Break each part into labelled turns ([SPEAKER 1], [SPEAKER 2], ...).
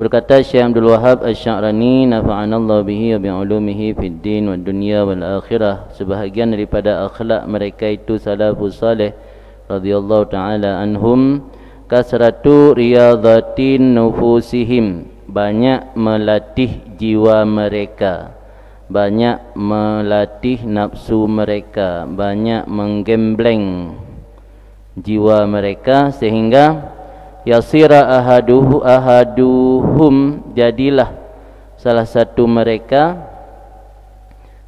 [SPEAKER 1] Berkata Syekh Abdul Wahhab Asy-Sya'rani, nafa'anallahu bihi wa bi'ulumihi fid din wad dunya wal akhirah. Sebahagian daripada akhlak mereka itu salafus salih radhiyallahu taala anhum, kasratu riyadatin nufusihim, banyak melatih jiwa mereka, banyak melatih nafsu mereka, banyak menggembleng jiwa mereka, sehingga yasira ahaduhum, jadilah salah satu mereka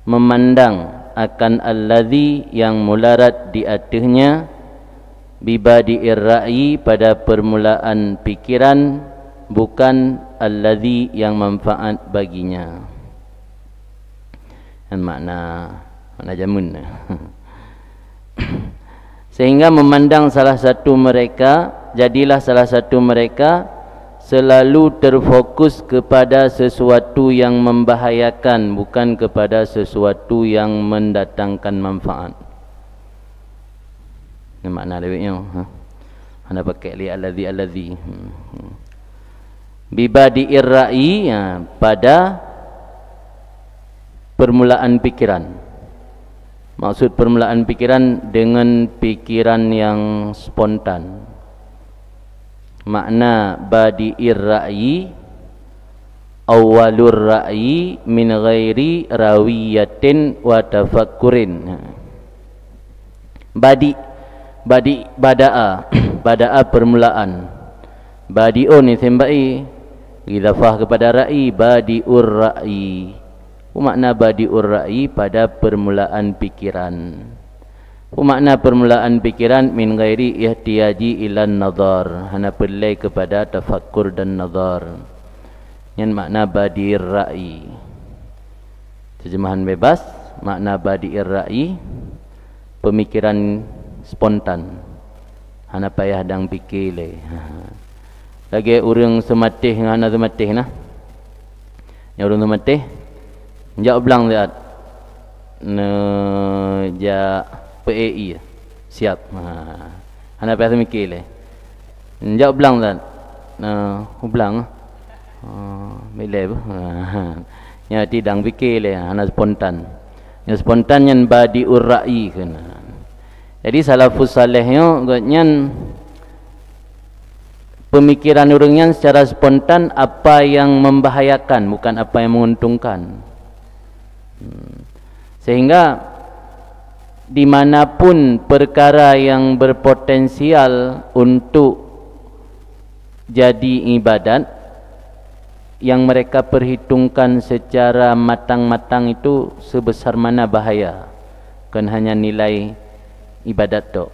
[SPEAKER 1] memandang akan alladhi, yang mularat di atasnya, bibadi'ir ra'yi, pada permulaan pikiran, bukan alladhi, yang manfaat baginya. Dan makna jamun. Sehingga memandang salah satu mereka, jadilah salah satu mereka selalu terfokus kepada sesuatu yang membahayakan, bukan kepada sesuatu yang mendatangkan manfaat. Ini makna lebihnya. Anda pakai li alladhi. Bibadi'ir ra'i, pada permulaan pikiran. Maksud permulaan pikiran dengan pikiran yang spontan. Makna badi'ir ra'yi, awwalur ra'yi min ghairi rawiyatin wa tafakkurin. Bada'a permulaan. Badi'un isim ba'i, idhafah kepada ra'yi, badi'ur ra'yi. Makna badi'ur ra'yi, pada permulaan pikiran. Makna permulaan pikiran min ghairi ihtiyaji ilan nazar, hana perlu kepada tafakkur dan nazar. Yang makna badi'ir ra'yi. Terjemahan bebas, makna badi'ir ra'yi, pemikiran spontan, hana payah dang fikir le. Lagi urang sematih ngana sematih nah. Yang urang sematih jak belang lihat ja PAI siap. Anda payah mikir le. Jak belang tak? Belang. Bila nya tidang fikir le, anda spontan. Yang spontan yang badi'ur ra'yi kena. Jadi salafus salihnya nyan pemikiran orangnya secara spontan apa yang membahayakan, bukan apa yang menguntungkan. Sehingga dimanapun perkara yang berpotensial untuk jadi ibadat, yang mereka perhitungkan secara matang-matang itu sebesar mana bahaya, bukan hanya nilai ibadat tu.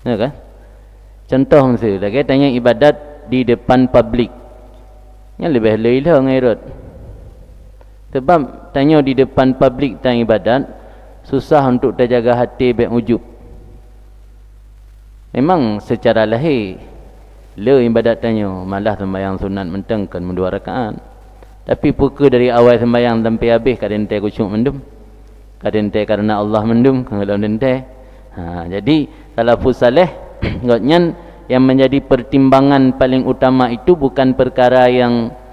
[SPEAKER 1] Ya kan? Contoh misalnya, kita tanya ibadat di depan publik, yang lebih lelah ngirut. Sebab tanya di depan publik tentang ibadat, susah untuk terjaga hati baik ujub. Memang secara lahir le ibadat tanya, malah sembahyang sunat mentengkan mendua rakaat. Tapi puka dari awal sembahyang sampai habis kadang ente kusyuk mendum, kadang ente karena Allah mendum, kalau ente. Jadi salafus salih ngotnyan yang menjadi pertimbangan paling utama itu bukan perkara yang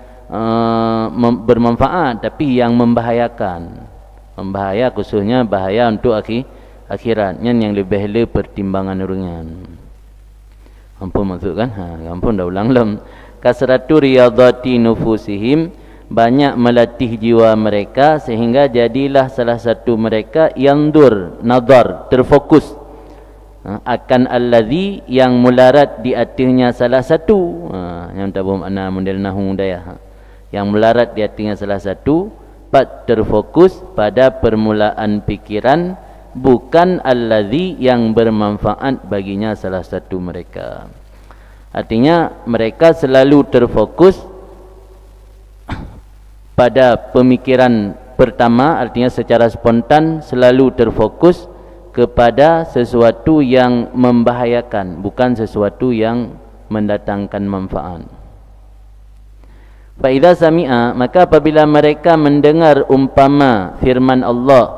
[SPEAKER 1] bermanfaat, tapi yang membahayakan. Membahaya, khususnya bahaya untuk akhiratnya, yang lebih le pertimbangan orangnya. Ampun maksud kan? Ampun dah ulang lem. Kasratu riyadati nufusihim, banyak melatih jiwa mereka, sehingga jadilah salah satu mereka yandur, nazar, terfokus akan alladhi, yang mularat di atasnya salah satu. Yang tak bermakna model nahu daya. Yang melarat di hatinya salah satu, terfokus pada permulaan pikiran, bukan alladhi, yang bermanfaat baginya salah satu mereka. Artinya mereka selalu terfokus pada pemikiran pertama, artinya secara spontan selalu terfokus kepada sesuatu yang membahayakan, bukan sesuatu yang mendatangkan manfaat. Fa'idha sami'a, maka apabila mereka mendengar umpama firman Allah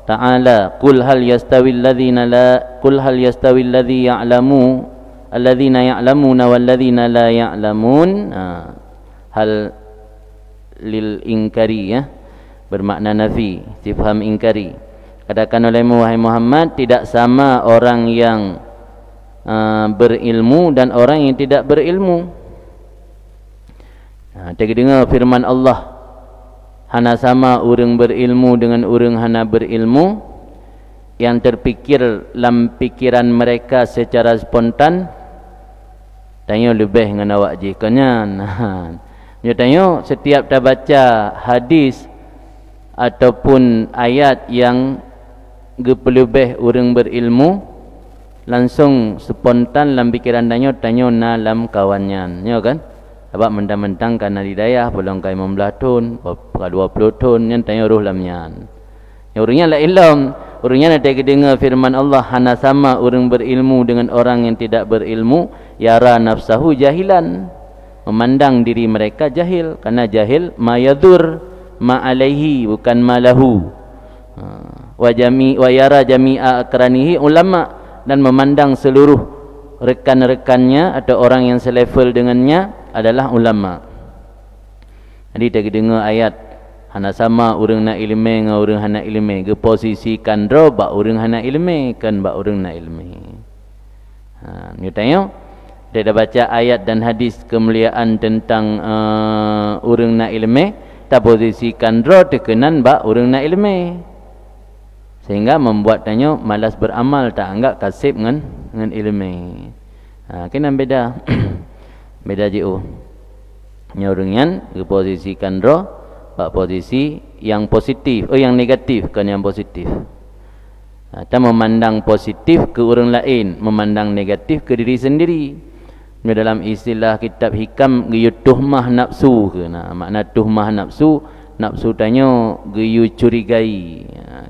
[SPEAKER 1] Ta'ala, Qul hal yastawi alladhina ya'lamuna wal ladhina la ya'lamun. hal lil ingkari, ya, bermakna nafi, istifham ingkari. Katakan olehmu wahai Muhammad, tidak sama orang yang berilmu dan orang yang tidak berilmu. Kita dengar firman Allah, hana sama orang berilmu dengan orang hana berilmu. Yang terpikir dalam pikiran mereka secara spontan, tanya lebih dengan awak jikanya. Dia tanya setiap dah baca hadis ataupun ayat yang lebih orang berilmu, langsung spontan dalam pikiran tanya na dalam kawannya, ya kan? Sebab mentang-mentang karena hidayah belum kai 15 tahun, 20 tahun, yang tanya roh lamnya. Yang orangnya la ilm, orangnya nak dengar firman Allah, hana sama orang berilmu dengan orang yang tidak berilmu, yara nafsahu jahilan, memandang diri mereka jahil. Karena jahil ma yadur ma alaihi, bukan ma lahu. Wa yara jami'a akranihi ulama, dan memandang seluruh rekan-rekannya atau orang yang selevel dengannya adalah ulama. Jadi kita dengar ayat hana sama orang nak ilmu dengan orang hana ilmu, ke posisikan ro bak orang hana ilmu kan bak orang nak ilmu. Ni tanya dia dah baca ayat dan hadis kemuliaan tentang orang nak ilmu, tak posisikan ro tekenan bak orang nak ilmu, sehingga membuat tanya malas beramal, tak anggap kasib dengan ilmu. Kena beda beda jiu. Nyorungan ke posisikan ro bak posisi yang positif, yang negatif kan yang positif. Kita memandang positif ke orang lain, memandang negatif ke diri sendiri. Dalam istilah kitab hikam, geyu tuhmah nafsu ke. Makna tuhmah nafsu, nafsu tanya geyu curigai.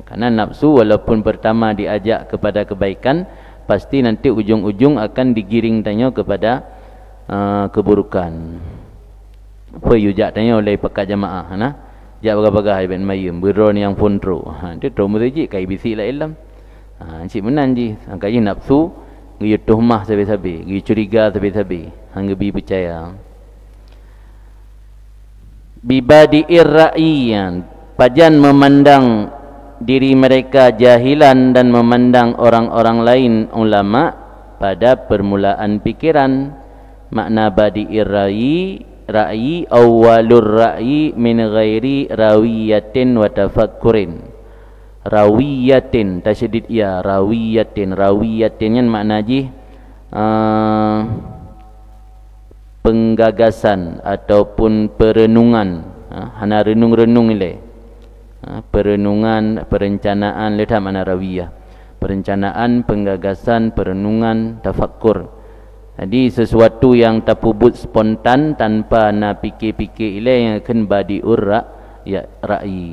[SPEAKER 1] Karena nafsu walaupun pertama diajak kepada kebaikan, pasti nanti ujung-ujung akan digiring tanya kepada keburukan. Apa yujak tanya oleh pekat jamaah, jak bagah-bagah ibn mayum beron yang fontro. Dia terus mesti kai bisi la ilm. Encik menan ji, angkai nafsu geyu tuhmah sabi-sabi, geyu curiga sabi-sabi, hang gebi percaya. Bibadi'ir ra'iyan, pajan memandang diri mereka jahilan dan memandang orang-orang lain ulama pada permulaan pikiran. Makna badi'ir ra'i awwalur ra'i min ghairi rawiyatin wa tafakkurin. Rawiyatin tasydid ya, rawiyatin, rawiyatin yang makna ji penggagasan ataupun perenungan. Hana renung-renung ile. Perenungan, perencanaan, lihat mana rawiyah. Perencanaan, penggagasan, perenungan, tafakkur. Jadi sesuatu yang terpubut spontan tanpa nak fikir-fikir ile yang akan badi'ur ra'i.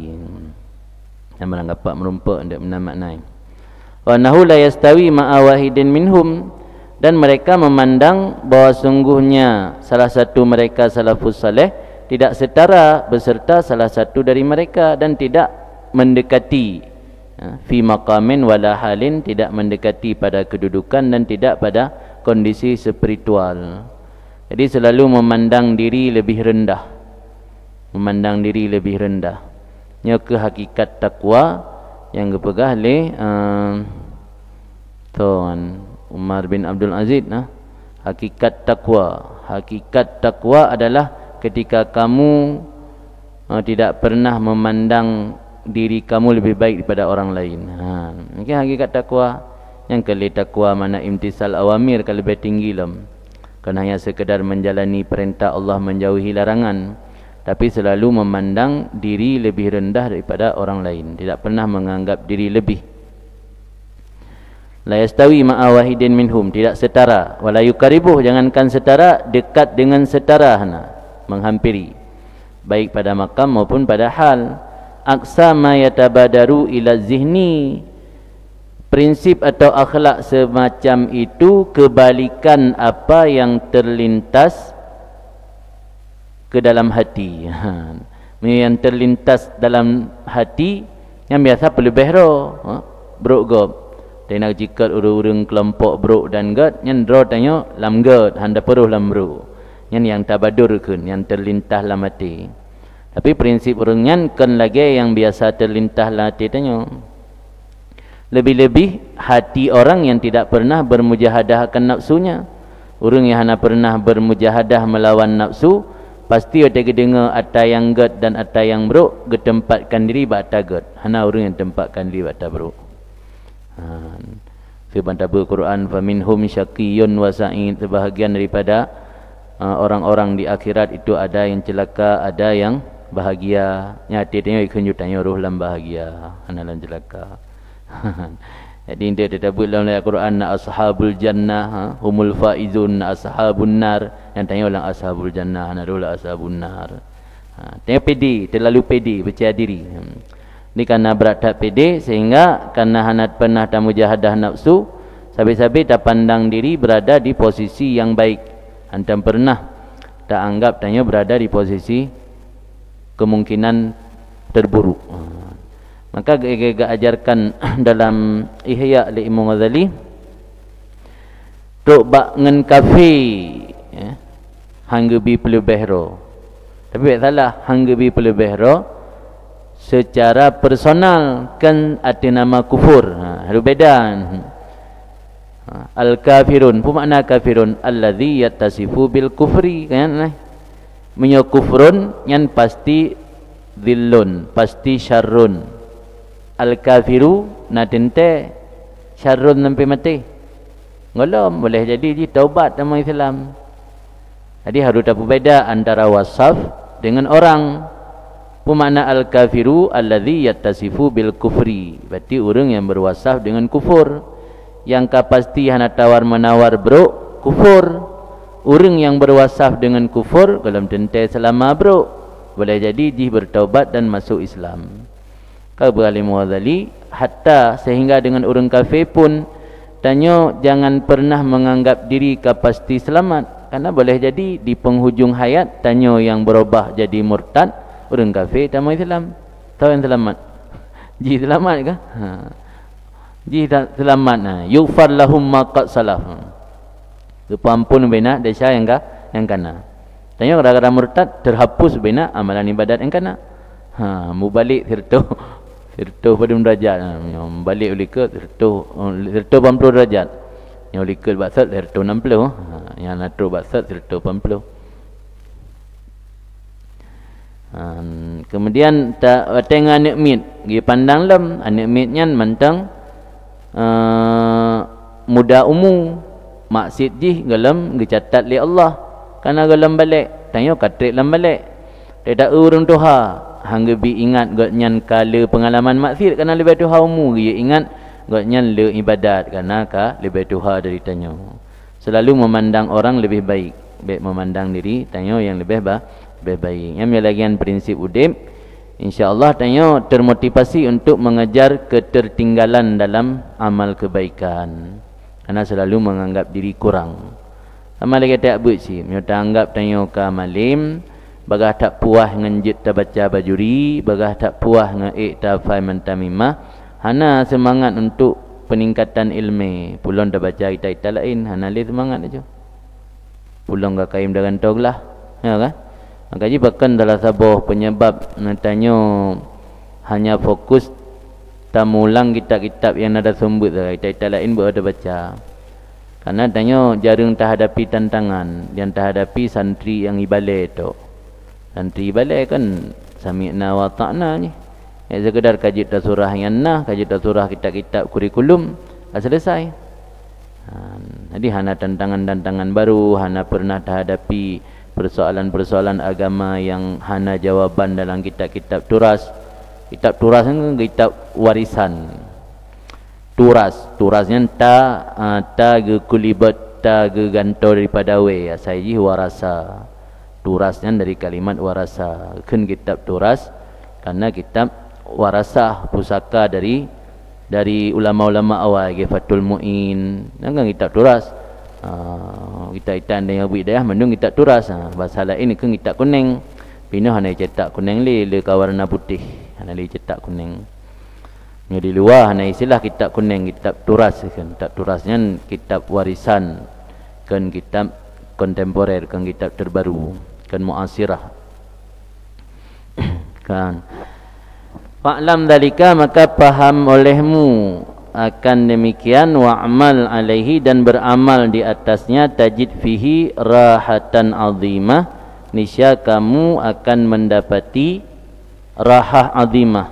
[SPEAKER 1] Yang menanggapak merumpak tidak maknai. Wa nahu la yastawi ma'a wahidin minhum, dan mereka memandang bahawa sungguhnya salah satu mereka salafus saleh tidak setara beserta salah satu dari mereka, dan tidak mendekati fi maqamin wala halin, tidak mendekati pada kedudukan dan tidak pada kondisi spiritual. Jadi selalu memandang diri lebih rendah, memandang diri lebih rendah. Nya ke hakikat takwa yang dipegah oleh Tuan Umar bin Abdul Aziz. Hakikat takwa adalah ketika kamu tidak pernah memandang diri kamu lebih baik daripada orang lain. Mungkin hakikat takwa. Yang kali takwa mana imtisal awamir kalau lebih tinggi lam. Kerana hanya sekedar menjalani perintah Allah, menjauhi larangan, tapi selalu memandang diri lebih rendah daripada orang lain, tidak pernah menganggap diri lebih. La yastawi ma'a wahidin minhum, tidak setara. Wala yukaribuh, jangankan setara, dekat dengan setara, menghampiri, baik pada makam maupun pada hal. Aqsa ma yatabadaru ila zihni, prinsip atau akhlak semacam itu kebalikan apa yang terlintas ke dalam hati. Yang terlintas dalam hati yang biasa perlu behro, bro gob. Dan nak jikat urang-urang kelompok bro dan god, yang dro tanya lam god, handa peruh lam bro. yang tabadur kun, yang terlintah dalam hati. Tapi prinsip urangnya kan lagi yang biasa terlintah dalam hati tanya. Lebih-lebih hati orang yang tidak pernah bermujahadah akan nafsunya. Orang yang hanya pernah bermujahadah melawan nafsu, pasti ada dengar ada yang ged dan ada yang buruk, getempatkan diri bata ged. Hanya orang yang tempatkan diri bata buruk. Firman Al-Quran, faminhum syaqiyun wa sa'id, sebahagian daripada orang-orang di akhirat itu ada yang celaka, ada yang bahagia. Nyati tengok ikut tanya roh dalam bahagia, hanya dalam celaka. Jadi dia disebut dalam Al-Quran ashabul jannah humul faizun, ashabun nar, yang tanya orang ashabul jannah, hanya roh ashabun nar. Tengok pedi, terlalu pedi, percaya diri. Ini karena berat tak pedi, sehingga karena hanat pernah tak mujahadah nafsu, sabi-sabi tak pandang diri berada di posisi yang baik. Antam pernah tak anggap tanya berada di posisi kemungkinan terburuk. Maka gak ajarkan dalam Ihya li Imam Ghazali tok bak ngen kafe hangga bi pelebehro. Tapi tak salah, hangga bi pelebehro secara personal kan ada nama kufur. Ada beda. Al-kafirun, apa makna kafirun? Alladhi yattasifu bil kufri, kan? Menyo kufrun yang pasti dhillun, pasti syarrun. Al-kafiru nadente syarrun sampai mati. Ngolom boleh jadi taubat dalam Islam. Jadi harus ada beda antara wasaf dengan orang. Pemakna al-kafiru alladhi yattasifu bil kufri, berarti orang yang berwasaf dengan kufur. Yang kapasti hana tawar menawar bro, kufur. Orang yang berwasaf dengan kufur dalam tentai selama bro, boleh jadi dia bertaubat dan masuk Islam. Kau beralim Ghazali, hatta sehingga dengan orang kafir pun tanya jangan pernah menganggap diri kapasti selamat, karena boleh jadi di penghujung hayat tanya yang berubah jadi murtad, orang kafir tak mau Islam. Tahu yang selamat? Ji selamat ke? Ji tak selamat. Yughfar lahum ma qad salaf. Ampun bina desa yang kana. Tanya kadang-kadang murtad terhapus bina amalan ibadat yang kana. Mubalik sirtuh pada derajat. Balik oleh ke sirtuh 80 derajat. Yang oleh ke baksat sirtuh 60. Yang natru baksat sirtuh 80. Kemudian tak tengah anak mit gi pandang lam anak mitnya mentang muda umum maksud jih galam gi catat li Allah karena galam balik tanya katrik lam balik tidak urung tuha hangga bi ingat gotnyan kala pengalaman maksud karena lebih tuha umum gi ingat gotnyan le ibadat karena ka lebih tuha dari tanya selalu memandang orang lebih baik memandang diri tanya yang lebih baik. Yang melagian prinsip udip, insya-Allah tanya termotivasi untuk mengejar ketertinggalan dalam amal kebaikan. Karena selalu menganggap diri kurang. Sama lagi tak buat sih, menyata anggap tanya ka malim, bagah tak puas ngenjit ta baca bajuri, bagah tak puas nge ta fai mentamimah, hana semangat untuk peningkatan ilmu. Pulon ta baca kita lain, hana le semangat aja. Pulon ka kaim dengan toglah, ya kan? Makanya bahkan dalam sebuah penyebab natanya hanya fokus tamulang kitab-kitab yang ada sumber kitab lain boleh ada baca. Karena tanya jarang terhadapi tantangan yang terhadapi santri yang ibalai tu. Santri ibalai kan sami'na wa ta'na ni. Ya sekedar kaji surah yang nah, kaji surah kitab-kitab kurikulum dah selesai. Jadi hana tantangan-tantangan baru, hana pernah terhadapi persoalan-persoalan agama yang hana jawaban dalam kitab-kitab turas. Kitab turas kan kitab warisan. Turasnya ta ge kulibat ta ge ganto daripada we asaiji warasa. Turasnya dari kalimat warasa. Kan kitab turas karena kitab warasah pusaka dari ulama-ulama awal ge Fathul Muin. Kan kitab turas. Kita itan dengan budaya mendung kita turas bahasa lain ni kan kita kuning pino hana cetak kuning le kawarna putih hana le cetak kuning ni di luar hana istilah kitab kuning kitab turas kan kitab turasnya kitab warisan kan kitab kontemporer, kan kitab terbaru, kan muasirah. Kan fa'lam dalika, maka paham olehmu akan demikian, wa'amal alaihi, dan beramal di atasnya, tajid fihi rahatan azimah, niscaya kamu akan mendapati rahah azimah,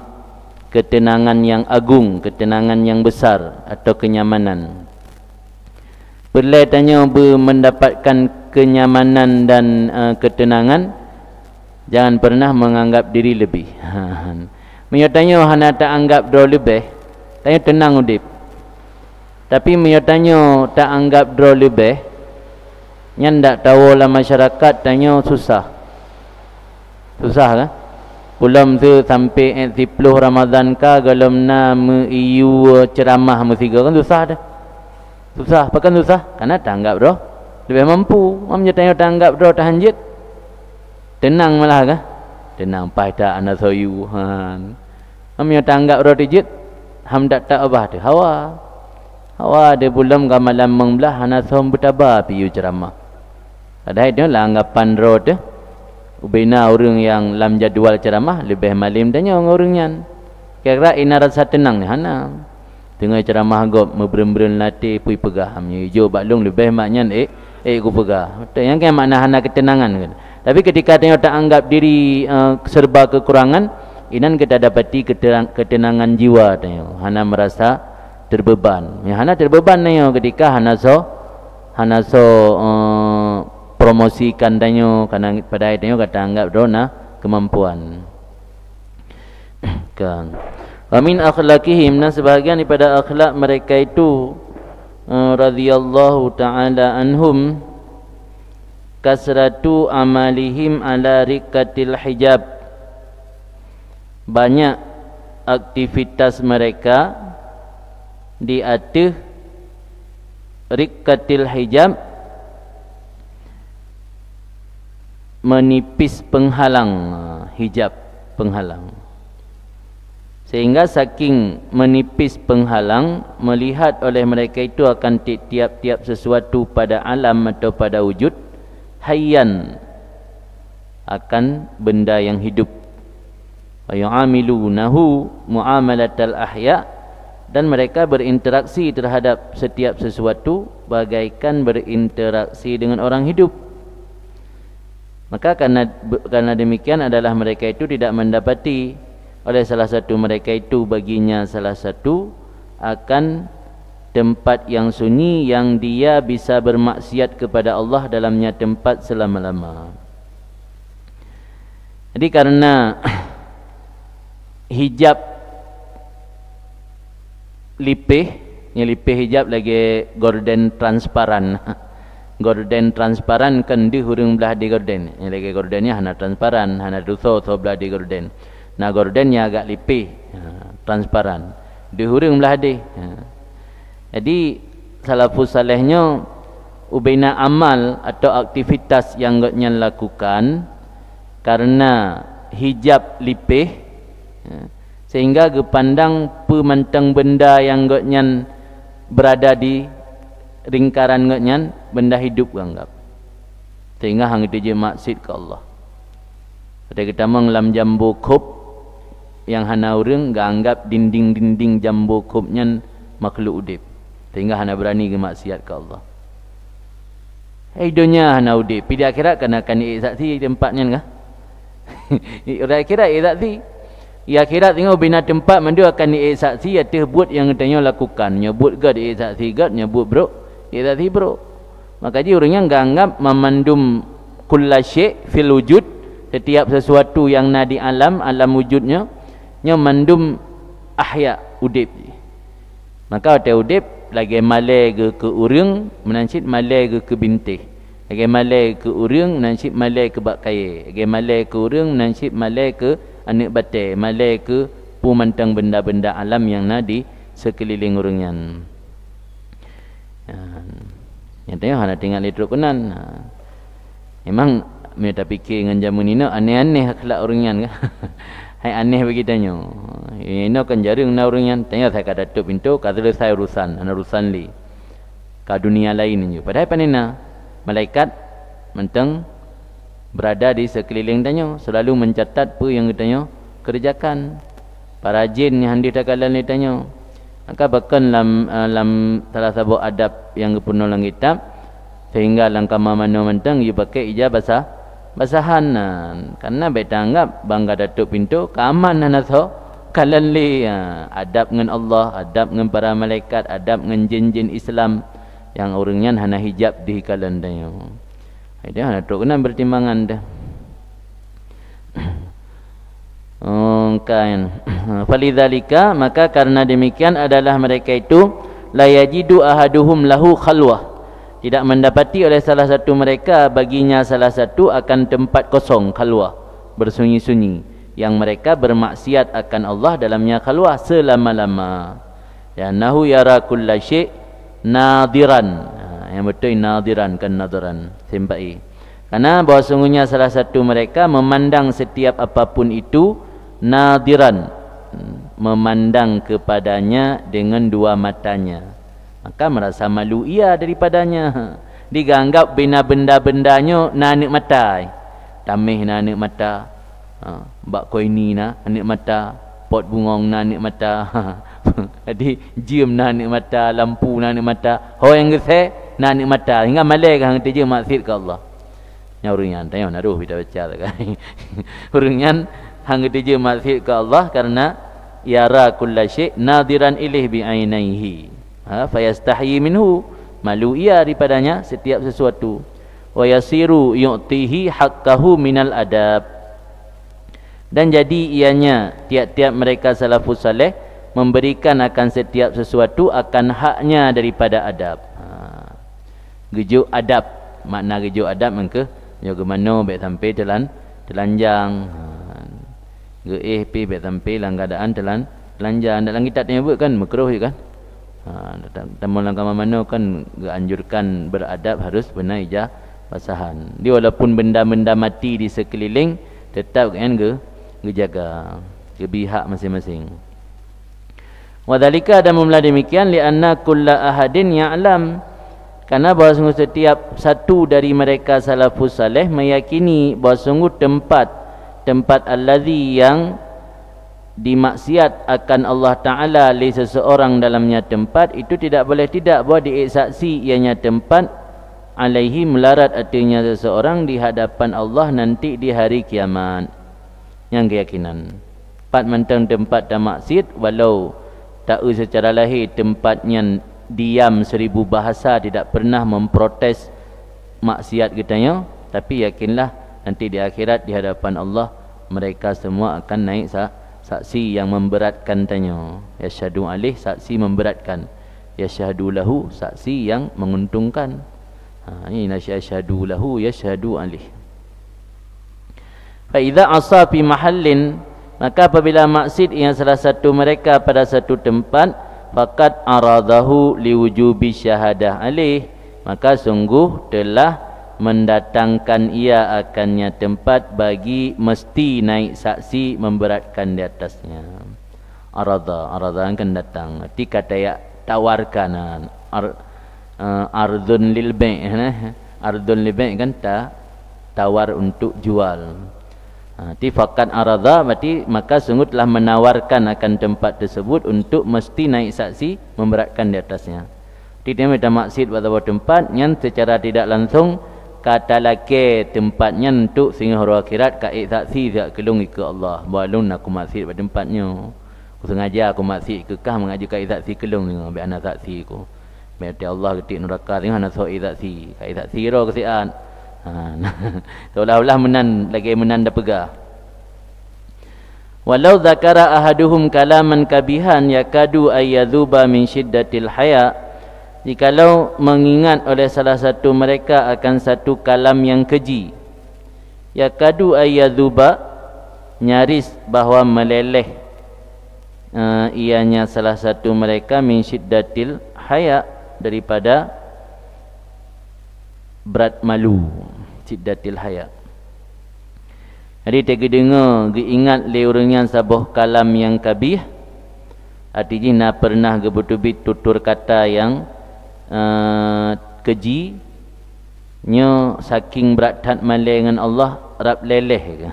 [SPEAKER 1] ketenangan yang agung, ketenangan yang besar atau kenyamanan. Bila tanya mendapatkan kenyamanan dan ketenangan, jangan pernah menganggap diri lebih. Mio tanya hana tak anggap draw lebih, tanya tenang udip. Tapi mio tanya tak anggap draw lebih, nya ndak tahu lah masyarakat, tanya susah. Susah kan? Belum tu sampai 10 Ramadan ka galum na iu ceramah musiga kan susah dah. Susah, pakan susah karena tak anggap draw lebih mampu. Mamnya tanya tak anggap draw tahanjit. Tenang malah kan? Tenang pada anak soyu. Mamnya tak anggap draw dijit. Ham tak abah tu hawa. Hawa dia belum ke malam mengbelah anak som bertabah piu ceramah. Padahal dia lah anggapan draw tu. Ubina orang yang lam jadual ceramah lebih malim tanya orang nyan. Kira ina rasa tenang ni hana. Tengah ceramah gop mebrem-brem latih pui pegah. Amnya hijau baklung lebih maknyan ku pegah. Betul yang kan makna hana ketenangan kan. Tapi ketika tengok tak anggap diri serba kekurangan, inan kita dapati ketenangan jiwa tengok. Hana merasa terbeban. Yang hana terbeban tengok ketika hana so promosikan tengok, karena pada tengok kata anggap dona kemampuan. Kan. Wa min akhlaqihim, dan sebahagian daripada akhlak mereka itu radhiyallahu ta'ala anhum, kasratu amalihim ala rikatil hijab, banyak aktivitas mereka di atas rikatil hijab, menipis penghalang, hijab penghalang. Sehingga saking menipis penghalang, melihat oleh mereka itu akan tiap-tiap sesuatu pada alam atau pada wujud, hayyan, akan benda yang hidup. Wa yu'amilunahu mu'amalatal ahya, dan mereka berinteraksi terhadap setiap sesuatu bagaikan berinteraksi dengan orang hidup. Maka karena demikian adalah mereka itu tidak mendapati oleh salah satu mereka itu baginya salah satu akan tempat yang sunyi yang dia bisa bermaksiat kepada Allah dalamnya tempat selama-lama. Jadi karena hijab lipih hijab lagi gorden transparan. Gorden transparan kan di hurung belah di gorden. Yang lagi gordennya hana transparan, hana duso belah di gorden. Nah gordennya agak lipih, transparan. Di hurung belah di. Jadi salafus salehnya ubina amal atau aktivitas yang gotnya lakukan karena hijab lipih, sehingga gepandang pemantang benda yang gotnya berada di lingkaran gotnya benda hidup anggap, sehingga hang itu je maksud ke Allah. Pada kita menglam jambu kop yang hana urang gak anggap dinding-dinding jambu kopnya makhluk udip, sehingga hana berani ke maksiat ke Allah. Hidunya hana udip, pi di akhirat kena akan saksi tempatnya kah? Orang akhirat saksi. Di akhirat tengok bina tempat mandu akan saksi atas buat yang katanya lakukan. Nyebut gad saksi gad, nyebut bro, saksi bro. Maka dia orangnya enggak anggap memandum kullasyai fil wujud, setiap sesuatu yang na di alam wujudnya, nya mandum ahya udip. Maka ada udip lagi malai ke urang menancit malai ke bintih, lagi malai ke urang menancit malai ke bak kaya, lagi malai ke urang menancit malai ke anak batai, malai ke pemantang benda-benda alam yang na di sekeliling urangnya. Yang tengok hana tinggal di rukunan. Memang mereka fikir dengan jamun ini aneh-aneh akhlak orangnya kan. Hai aneh bagi tanya. Ini kan jarang na orangnya. Tanya saya kata tutup pintu, kata saya urusan li. Ke dunia lain ini. Padahal panina malaikat mentang berada di sekeliling tanya, selalu mencatat apa yang ditanya kerjakan. Para jin yang hendak kalan ditanya, maka bahkan dalam salah satu adab yang kepunuh dalam kitab, sehingga langkah mana mentang ia pakai ija basahan, karena beta anggap bangga datuk pintu keaman naso kalan li, adab dengan Allah, adab dengan para malaikat, adab dengan jin-jin Islam yang orangnya hana hijab di kalan tanya. Dia hana tu kena bertimbangan dah. Kan. Falidzalika, maka karena demikian adalah mereka itu la yajidu ahaduhum lahu khalwah, tidak mendapati oleh salah satu mereka baginya salah satu akan tempat kosong, khalwah, bersunyi-sunyi, yang mereka bermaksiat akan Allah dalamnya khalwah selama-lama. Ya nahu yara kullasyai nadiran, yang betul nadiran kan nadaran simpai, karena bahawa sungguhnya salah satu mereka memandang setiap apapun itu nadiran, memandang kepadanya dengan dua matanya, maka merasa malu ia daripadanya. Dianggap benda-benda-bendanya nanik mata, tamih nanik mata, bak koi ni nanik mata, pot bungong nanik mata, jadi jam nanik mata, lampu nanik mata, ho yang gese nanik mata, hingga malai hang teje maksud ke Allah. Nyaurunyan tanya naruh kita baca kan. Urunyan hang teje maksud ke Allah karena yara kullasyai nadiran ilaih bi'ainaihi, fayastahyi minhu, malu ia daripadanya setiap sesuatu. Wa yasiru yu'tihi haqqahu minal adab, dan jadi ianya tiap-tiap mereka salafus saleh memberikan akan setiap sesuatu akan haknya daripada adab. Gejuk adab, makna gejuk adab mengke bagaimana baik sampai telanjang, pi baik sampai dalam keadaan telanjang. Dalam kitab tanya buat kan makruh kan. Tamu langkah mana kan anjurkan beradab harus benar ijah basahan. Dia walaupun benda-benda mati di sekeliling tetap kan jaga kebihak masing-masing. Wadhalika dan memula demikian lianna kulla ahadin ya'lam, karena bahawa sungguh setiap satu dari mereka salafus saleh meyakini bahawa sungguh tempat allazi yang dimaksiat akan Allah Ta'ala li seseorang dalamnya tempat itu tidak boleh tidak bahawa diiksaksi ianya tempat alaihi melarat artinya seseorang di hadapan Allah nanti di hari kiamat. Yang keyakinan tempat mentang tempat dan maksiat, walau tak secara lahir tempatnya diam 1000 bahasa tidak pernah memprotes maksiat katanya, tapi yakinlah nanti di akhirat di hadapan Allah mereka semua akan naik saksi yang memberatkan tanya. Yasyhadu alaih, saksi memberatkan. Yasyhadu lahu, saksi yang menguntungkan. Ini yasyhadu lahu, yasyhadu alaih. Fa idza asa fi mahallin, maka apabila maksiat yang salah satu mereka pada satu tempat, faqad aradahu liwujubi syahadah alaih, maka sungguh telah mendatangkan ia akannya tempat bagi mesti naik saksi memberatkan di atasnya. Arada kan datang, arti kata ya tawarkan, ardun lil bai', ardun lil bai' kan tawar untuk jual. Faqad arada berarti maka sungguh telah menawarkan akan tempat tersebut untuk mesti naik saksi memberatkan di atasnya. Tidak ada maksud pada tempat yang secara tidak langsung kata laki tempatnya untuk sehingga hari akhirat kait saksi tak kelung ke Allah. Balun aku maksud pada tempatnya. Aku sengaja aku maksud kekah mengaji kait saksi kelung dengan biar anak saksi aku. Biar Allah ketik neraka dengan anak saksi. Kait saksi roh kesian. Seolah-olah lagi menanda pegah. Walau zakara ahaduhum kalaman kabihan yakadu ayyadhuba min syiddatil haya, jikalau mengingat oleh salah satu mereka akan satu kalam yang keji, yakadu ayyadhuba, nyaris bahawa meleleh ianya salah satu mereka min syiddatil haya, daripada berat malu, syiddatil haya. Jadi tega dengar ingat le orang yang sabah kalam yang kabih, artinya nak pernah gebutubit tutur kata yang keji, Nyo saking berat tat malai dengan Allah rap leleh ke.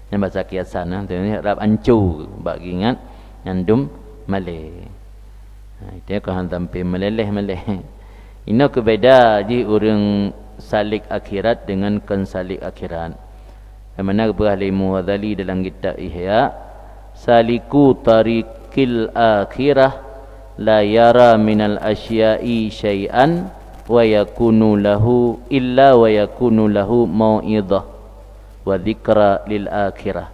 [SPEAKER 1] Yang bahasa kiasan tu ni rap ancu bagi ingat nyandum malai. Itu ko han tampi meleleh meleh. Ino kebeda ji urang salik akhirat dengan kan salik akhirat. Yang mana Ahli Mughazali dalam kitab Ihya, saliku tariqil akhirah la yara minal asya'i syai'an wa yakunu lahu illa wa yakunu lahu mau'idhah wa dzikra lil akhirah.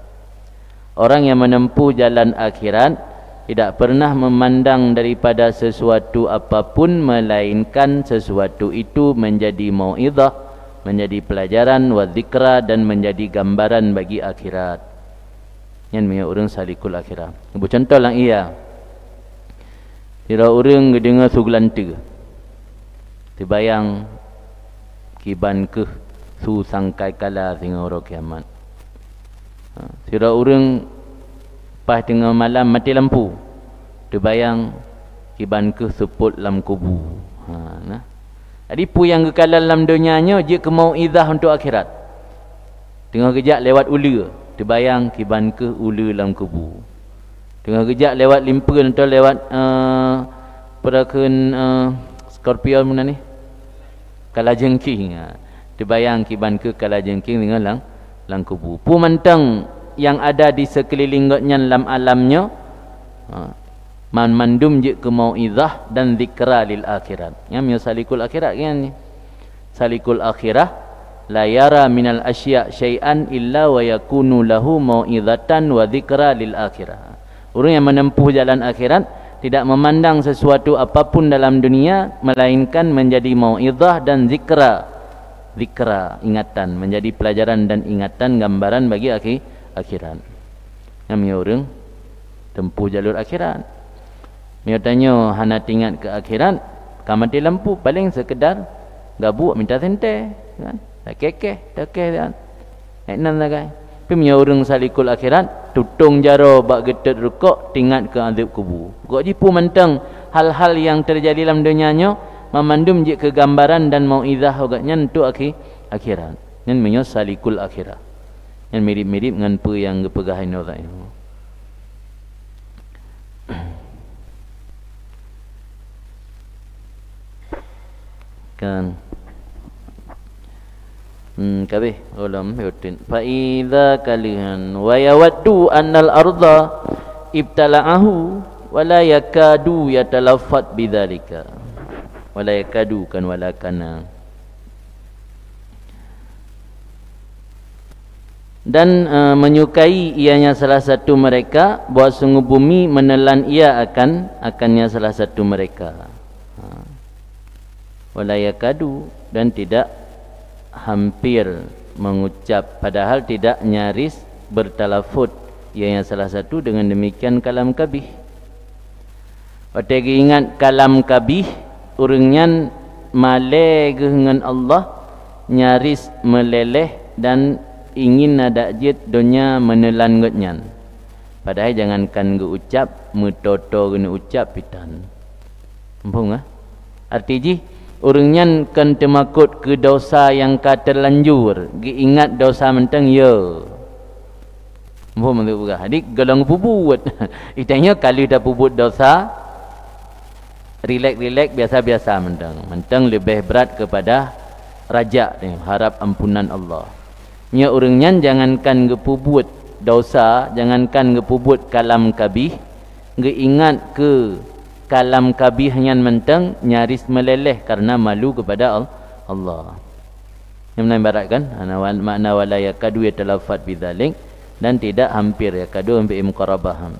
[SPEAKER 1] Orang yang menempuh jalan akhirat tidak pernah memandang daripada sesuatu apapun melainkan sesuatu itu menjadi mau'idhah, menjadi pelajaran, wa dzikra, dan menjadi gambaran bagi akhirat. Yang punya orang salikul akhirah. Contoh lang ia. Kira orang dengar suglanta. Dibayang kiban ke su sangkai kala sehingga orang kiamat. Kira orang pas tengah malam mati lampu. Dibayang kiban ke seput lam kubu. Nah. Jadi pu yang kekal dalam dunianya dia kemau'izah untuk akhirat. Tengah kejap lewat ula, dibayang kiban ke ula dalam kubu. Tengah kejap lewat limpen atau lewat perakan Scorpio mana ni? Kalajengking. Dibayang kiban ke kalajengking dengan lang kubu. Pu mantang yang ada di sekelilingnya dalam alamnya man mandum je ke mau'izah dan zikra lil akhirat. Yang salikul akhirat kan ni. Salikul akhirah la yara minal asya' syai'an illa wa yakunu lahu mau'izatan wa zikra lil akhirah. Orang yang menempuh jalan akhirat tidak memandang sesuatu apapun dalam dunia melainkan menjadi mau'izah dan zikra. Zikra, ingatan, menjadi pelajaran dan ingatan, gambaran bagi akhirat. Yang orang tempuh jalur akhirat. Dia tanya hana tingkat ke akhirat, kamati lampu paling sekedar gabuk minta sente kan. Tak kekeh kan. Enak kan. Tapi orang salikul akhirat tutung jaro bak getet rukuk tingkat ke azab kubur. Kok jipu mentang hal-hal yang terjadi dalam dunianya memandum je ke gambaran dan mau'izah agaknya untuk akhirat. Yang menyo salikul akhirat. Yang mirip-mirip dengan apa yang kepegahan orang itu. Kan kabeh ulam yutin fa idza kalihan wa yawaddu annal arda ibtala'ahu wa la yakadu yatalaffat bidzalika wa la yakadu kan wala kana. Dan menyukai ianya salah satu mereka bahawa sungguh bumi menelan ia akannya salah satu mereka. Wala yakadu, dan tidak hampir mengucap, padahal tidak nyaris bertalafut ianya salah satu dengan demikian kalam kabih. Wategi ingat kalam kabih urangnya malai dengan Allah nyaris meleleh dan ingin ada jid dunia menelan ngetnyan. Padahal jangankan ge ucap metoto guna ucap pitan. Ampun ah? Artinya urangnya kan temakut ke dosa yang terlanjur, ingat dosa mentang ya. Ampun mentu buka. Adik galang pubut. Itanya kalau dah pubut dosa relax biasa-biasa mentang lebih berat kepada raja ni, harap ampunan Allah. Nya urangnya jangankan gepubut dosa, jangankan gepubut kalam kabih, ingat ke kalam kabihnya mentang nyaris meleleh karena malu kepada Allah. Yang menambahkan makna wala yakadu yatalafat bidzalik, dan tidak hampir yakadu bi muqarabaham,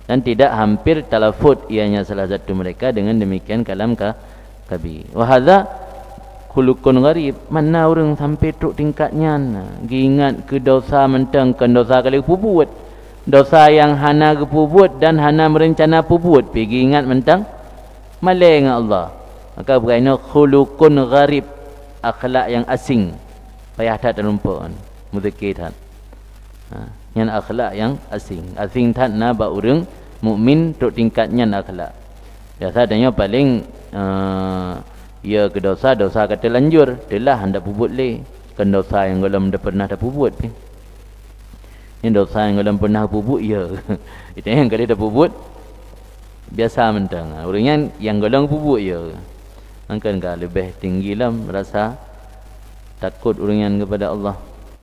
[SPEAKER 1] dan tidak hampir talafut ianya salah satu mereka dengan demikian kalam kabih. Wa hadza khuluqun gharib, mana orang sampai truk tingkatnya ingat ke dosa mentang kan dosa kali pubut, dosa yang hana kepubut dan hana merencana pubut, pergi ingat mentang malai dengan Allah. Maka berkaitan khuluqun gharib, akhlak yang asing. Payah tak terlumpaan muzakir tak. Yang akhlak yang asing tak na ba orang mukmin truk tingkatnya akhlak. Biasa tanya paling Ya ke dosa kata lanjur. Telah anda puput le. Kan dosa yang golem dah pernah dah puput. Ini dosa yang golem pernah puput ya. Itu yang kali dah puput. Biasa mentang. Orangnya yang golem puput ya. Mungkin lebih tinggi lah rasa takut orangnya kepada Allah.